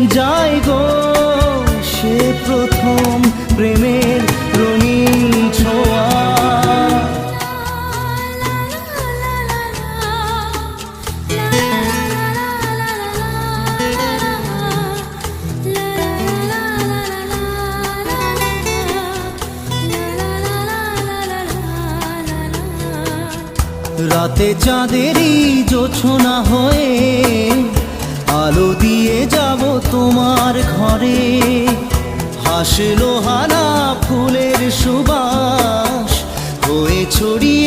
যাই গো সে প্রথম প্রেমের রঙিন ছোঁয়া। রাতে চাঁদেরই জোছনা হয়ে আলো দিয়ে যাব তোমার ঘরে। হাসলো হানা ফুলের সুবাস হয়ে ছড়িয়ে